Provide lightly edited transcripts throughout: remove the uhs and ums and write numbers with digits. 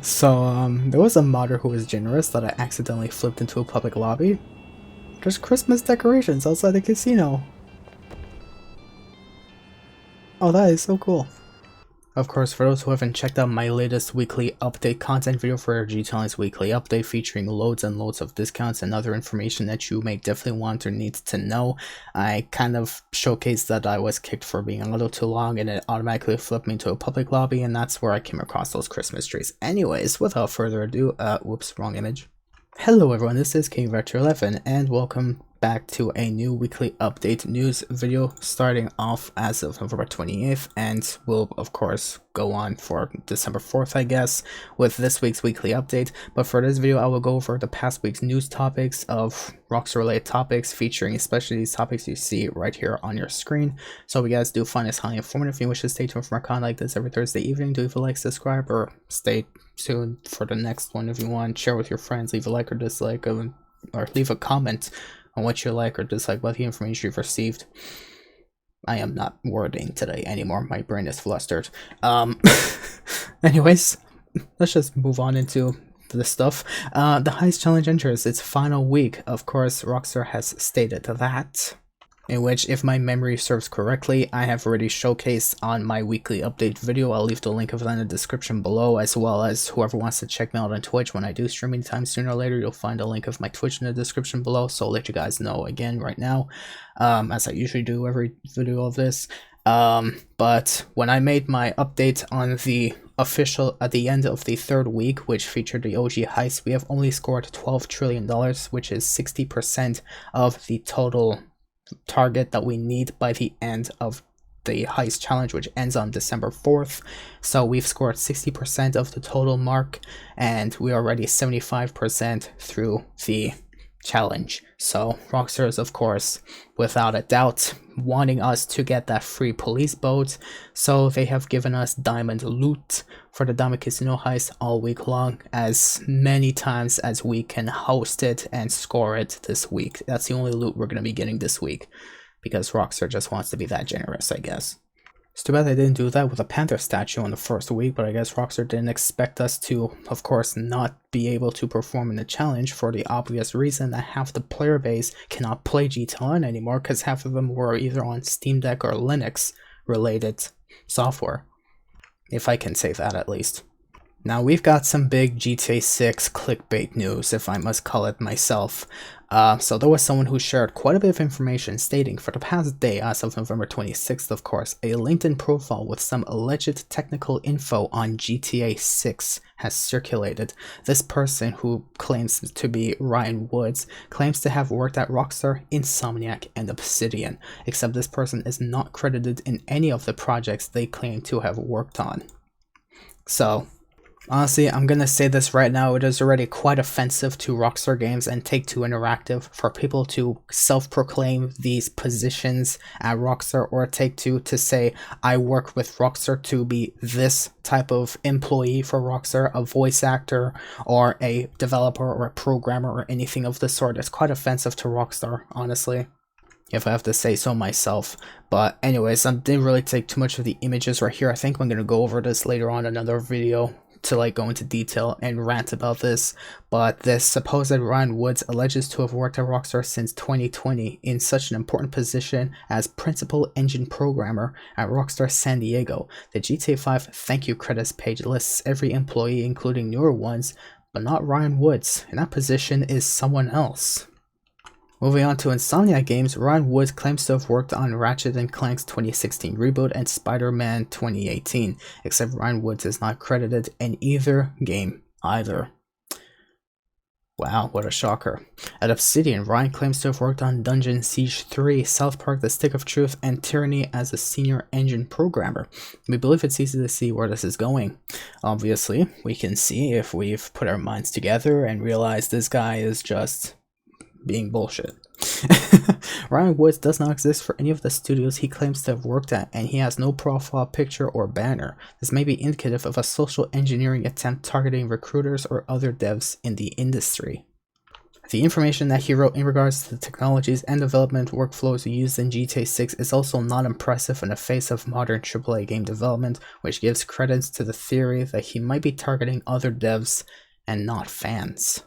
So, there was a modder who was generous that I accidentally flipped into a public lobby. There's Christmas decorations outside the casino. Oh, that is so cool. Of course, for those who haven't checked out my latest weekly update content video for GTL's weekly update featuring loads and loads of discounts and other information that you may definitely want or need to know, I kind of showcased that I was kicked for being a little too long and it automatically flipped me to a public lobby, and that's where I came across those Christmas trees. Anyways, without further ado, whoops, wrong image. Hello everyone, this is King Vector 11 and welcome back to a new weekly update news video starting off as of November 28th and will of course go on for December 4th I guess with this week's weekly update. But for this video I will go over the past week's news topics of Rockstar related topics, featuring especially these topics you see right here on your screen. So if you guys do find this highly informative, if you wish to stay tuned for more content like this every Thursday evening, do leave a like, subscribe, or stay tuned for the next one if you want. Share with your friends, leave a like or dislike, or leave a comment on what you like or dislike about the information you've received. I am not wording today anymore, my brain is flustered. Anyways, let's just move on into the stuff. The Heist challenge enters its final week. Of course, Rockstar has stated that, in which, if my memory serves correctly, I have already showcased on my weekly update video. I'll leave the link of that in the description below, as well as whoever wants to check me out on Twitch when I do stream anytime sooner or later, you'll find a link of my Twitch in the description below. So I'll let you guys know again right now, as I usually do every video of this. But when I made my update on the official at the end of the third week, which featured the OG heist, we have only scored $12 trillion, which is 60% of the total target that we need by the end of the heist challenge, which ends on December 4th. So we've scored 60% of the total mark and we're already 75% through the challenge. So Rockstar is of course without a doubt wanting us to get that free police boat, so they have given us diamond loot for the Diamond Casino heist all week long, as many times as we can host it and score it this week. That's the only loot we're going to be getting this week, because Rockstar just wants to be that generous, I guess. It's too bad they didn't do that with a panther statue in the first week, but I guess Rockstar didn't expect us to, of course, not be able to perform in the challenge, for the obvious reason that half the player base cannot play GTLN anymore, because half of them were either on Steam Deck or Linux related software, if I can say that at least. Now we've got some big GTA 6 clickbait news, if I must call it myself. So there was someone who shared quite a bit of information stating, for the past day, as of November 26th of course, a LinkedIn profile with some alleged technical info on GTA 6 has circulated. This person, who claims to be Ryan Woods, claims to have worked at Rockstar, Insomniac, and Obsidian, except this person is not credited in any of the projects they claim to have worked on. So honestly, I'm gonna say this right now, it is already quite offensive to Rockstar Games and Take-Two Interactive for people to self-proclaim these positions at Rockstar, or Take-Two to say, I work with Rockstar, to be this type of employee for Rockstar, a voice actor or a developer or a programmer or anything of the sort. It's quite offensive to Rockstar, honestly, if I have to say so myself. But anyways, I didn't really take too much of the images right here. I think I'm gonna go over this later on in another video to go into detail and rant about this. But this supposed Ryan Woods alleges to have worked at Rockstar since 2020 in such an important position as principal engine programmer at Rockstar San Diego. The GTA 5 thank you credits page lists every employee, including newer ones, but not Ryan Woods, and that position is someone else. Moving on to Insomniac Games, Ryan Woods claims to have worked on Ratchet & Clank's 2016 reboot and Spider-Man 2018, except Ryan Woods is not credited in either game either. Wow, what a shocker. At Obsidian, Ryan claims to have worked on Dungeon Siege 3, South Park The Stick of Truth, and Tyranny as a senior engine programmer. We believe it's easy to see where this is going. Obviously, we can see if we've put our minds together and realize this guy is just being bullshit. Ryan Woods does not exist for any of the studios he claims to have worked at, and he has no profile picture or banner. This may be indicative of a social engineering attempt targeting recruiters or other devs in the industry. The information that he wrote in regards to the technologies and development workflows used in GTA 6 is also not impressive in the face of modern AAA game development, which gives credence to the theory that he might be targeting other devs and not fans.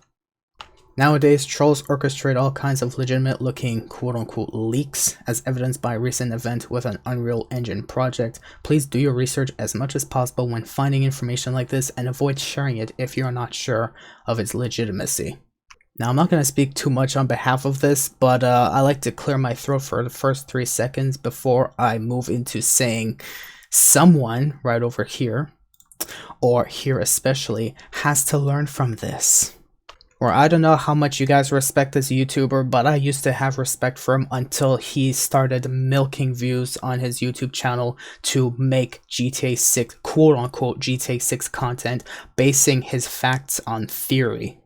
Nowadays, trolls orchestrate all kinds of legitimate looking quote-unquote leaks, as evidenced by a recent event with an Unreal Engine project. Please do your research as much as possible when finding information like this and avoid sharing it if you're not sure of its legitimacy. Now, I'm not going to speak too much on behalf of this, but I like to clear my throat for the first 3 seconds before I move into saying someone right over here, or here especially, has to learn from this. Or I don't know how much you guys respect this YouTuber, but I used to have respect for him until he started milking views on his YouTube channel to make GTA 6, quote-unquote GTA 6 content, basing his facts on theory.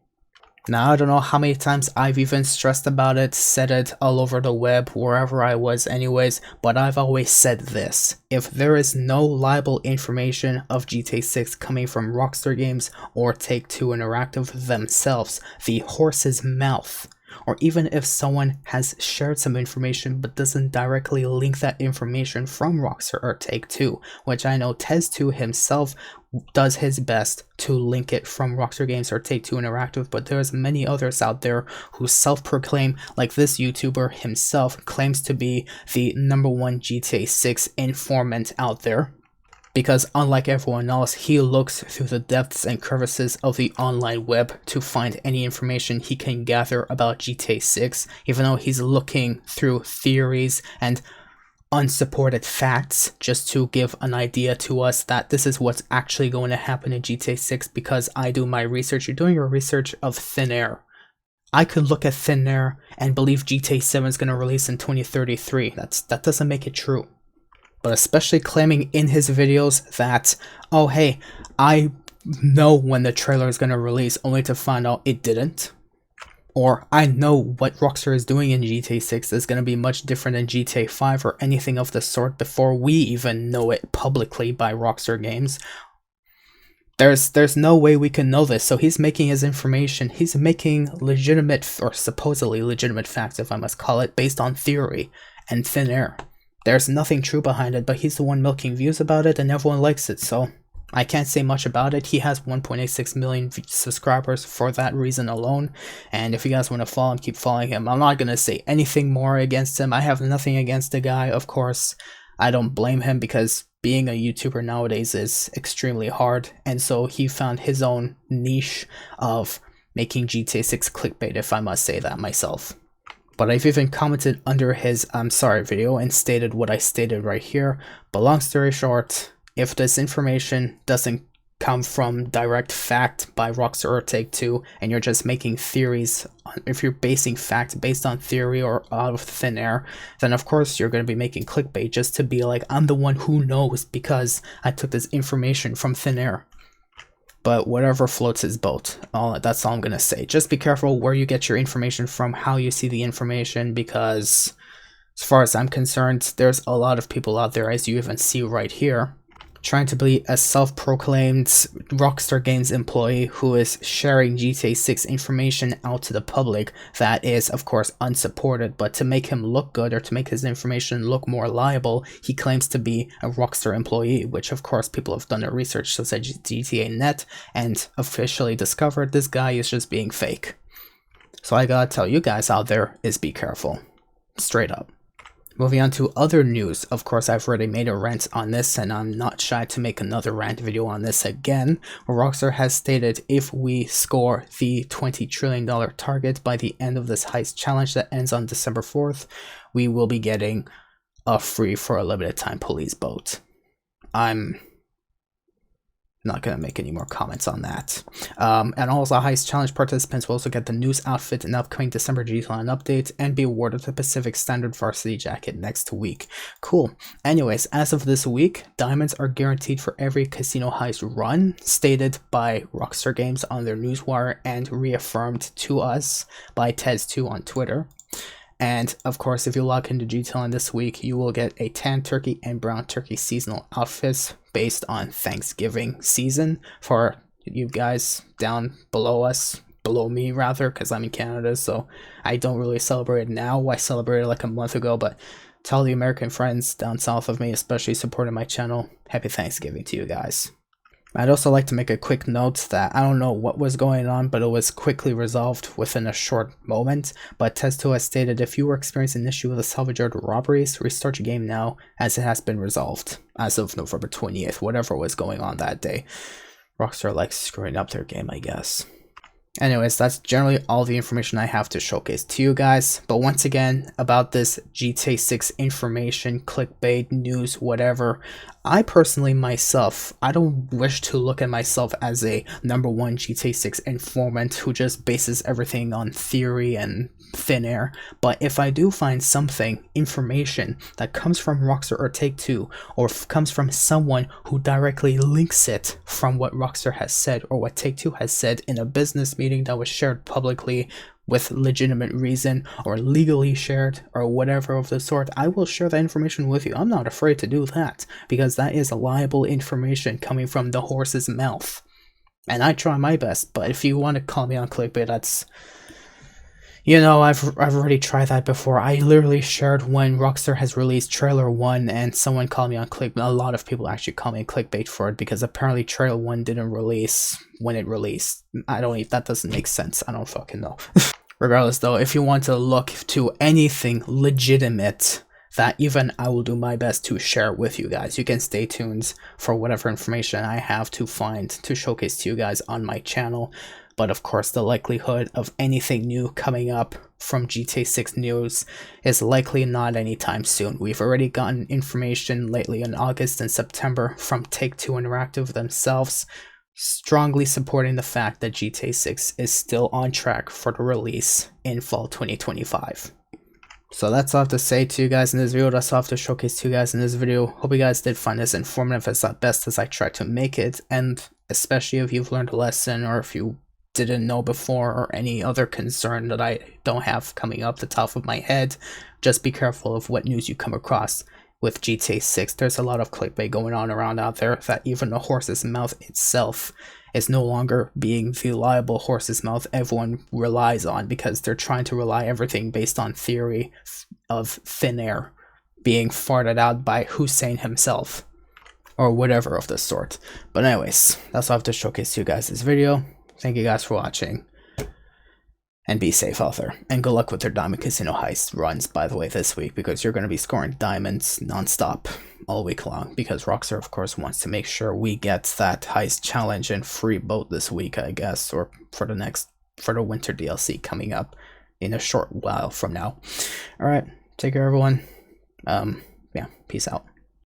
Now, I don't know how many times I've even stressed about it, said it all over the web, wherever I was anyways, but I've always said this. If there is no liable information of GTA 6 coming from Rockstar Games or Take-Two Interactive themselves, the horse's mouth, or even if someone has shared some information but doesn't directly link that information from Rockstar or Take-Two, which I know Tez2 himself does his best to link it from Rockstar Games or Take-Two Interactive, but there's many others out there who self-proclaim, like this YouTuber himself claims to be the #1 GTA 6 informant out there. Because unlike everyone else, he looks through the depths and crevices of the online web to find any information he can gather about GTA 6, even though he's looking through theories and unsupported facts just to give an idea to us that this is what's actually going to happen in GTA 6 because I do my research. You're doing your research of thin air. I could look at thin air and believe GTA 7 is going to release in 2033. That doesn't make it true. But especially claiming in his videos that, oh hey, I know when the trailer is going to release, only to find out it didn't. Or I know what Rockstar is doing in GTA 6 is going to be much different than GTA 5 or anything of the sort before we even know it publicly by Rockstar Games. There's no way we can know this, so he's making his information, he's making legitimate, or supposedly legitimate facts, if I must call it, based on theory and thin air. There's nothing true behind it, but he's the one milking views about it and everyone likes it, so I can't say much about it. He has 1.86 million subscribers for that reason alone, and if you guys want to follow him, keep following him. I'm not going to say anything more against him. I have nothing against the guy, of course. I don't blame him because being a YouTuber nowadays is extremely hard, and so he found his own niche of making GTA 6 clickbait, if I must say that myself. But I've even commented under his I'm sorry video and stated what I stated right here. But long story short, if this information doesn't come from direct fact by Rockstar or Take-Two, and you're just making theories, if you're basing fact based on theory or out of thin air, then of course you're going to be making clickbait just to be like, I'm the one who knows because I took this information from thin air. But whatever floats his boat. That's all I'm going to say. Just be careful where you get your information from, how you see the information, because as far as I'm concerned, there's a lot of people out there, as you even see right here, trying to be a self-proclaimed Rockstar Games employee who is sharing GTA 6 information out to the public that is, of course, unsupported. But to make him look good or to make his information look more liable, he claims to be a Rockstar employee, which, of course, people have done their research, such as GTA Net, and officially discovered this guy is just being fake. So I gotta tell you guys out there is be careful. Straight up. Moving on to other news, of course I've already made a rant on this and I'm not shy to make another rant video on this again. Rockstar has stated if we score the $20 trillion target by the end of this heist challenge that ends on December 4th, we will be getting a free for a limited time police boat. I'm not going to make any more comments on that. And also Heist Challenge participants will also get the news outfit in upcoming December GTA update and be awarded the Pacific Standard Varsity Jacket next week. Cool. Anyways, as of this week, diamonds are guaranteed for every casino heist run, stated by Rockstar Games on their newswire and reaffirmed to us by Tez2 on Twitter. And of course, if you log into GTA this week, you will get a tan turkey and brown turkey seasonal outfits based on Thanksgiving season for you guys down below us, below me rather, because I'm in Canada, so I don't really celebrate it now. I celebrated like a month ago, but to all the American friends down south of me, especially supporting my channel, happy Thanksgiving to you guys. I'd also like to make a quick note that I don't know what was going on, but it was quickly resolved within a short moment. But Tez2 has stated, if you were experiencing an issue with the salvage yard robberies, restart your game now, as it has been resolved as of November 20th, whatever was going on that day. Rockstar likes screwing up their game, I guess. Anyways, that's generally all the information I have to showcase to you guys. But once again, about this GTA 6 information, clickbait, news, whatever, I personally myself, I don't wish to look at myself as a #1 GTA 6 informant who just bases everything on theory and thin air. But if I do find something, information that comes from Rockstar or Take-Two, or comes from someone who directly links it from what Rockstar has said or what Take-Two has said in a business meeting that was shared publicly with legitimate reason or legally shared or whatever of the sort, I will share that information with you. I'm not afraid to do that, because that is liable information coming from the horse's mouth. And I try my best, but if you want to call me on clickbait, that's... You know, I've already tried that before. I literally shared when Rockstar has released trailer 1 and someone called me on clickbait. A lot of people actually call me clickbait for it because apparently trailer 1 didn't release when it released. That doesn't make sense. I don't fucking know. Regardless though, if you want to look to anything legitimate, that even I will do my best to share with you guys. You can stay tuned for whatever information I have to find to showcase to you guys on my channel. But of course, the likelihood of anything new coming up from GTA 6 news is likely not anytime soon. We've already gotten information lately in August and September from Take-Two Interactive themselves, strongly supporting the fact that GTA 6 is still on track for the release in fall 2025. So that's all I have to say to you guys in this video. That's all I have to showcase to you guys in this video. Hope you guys did find this informative as best as I tried to make it, and especially if you've learned a lesson or if you didn't know before or any other concern that I don't have coming up the top of my head, just be careful of what news you come across with GTA 6. There's a lot of clickbait going on around out there that even the horse's mouth itself is no longer being the reliable horse's mouth everyone relies on, because they're trying to rely everything based on theory of thin air being farted out by Hussein himself or whatever of the sort. But anyways, that's all I have to showcase to you guys this video. Thank you guys for watching, and be safe out there, and good luck with your Diamond Casino Heist runs, by the way, this week, because you're going to be scoring diamonds non-stop all week long, because Rockstar of course wants to make sure we get that Heist challenge and free boat this week, I guess, or for the winter DLC coming up in a short while from now. Alright, take care everyone. Yeah, peace out.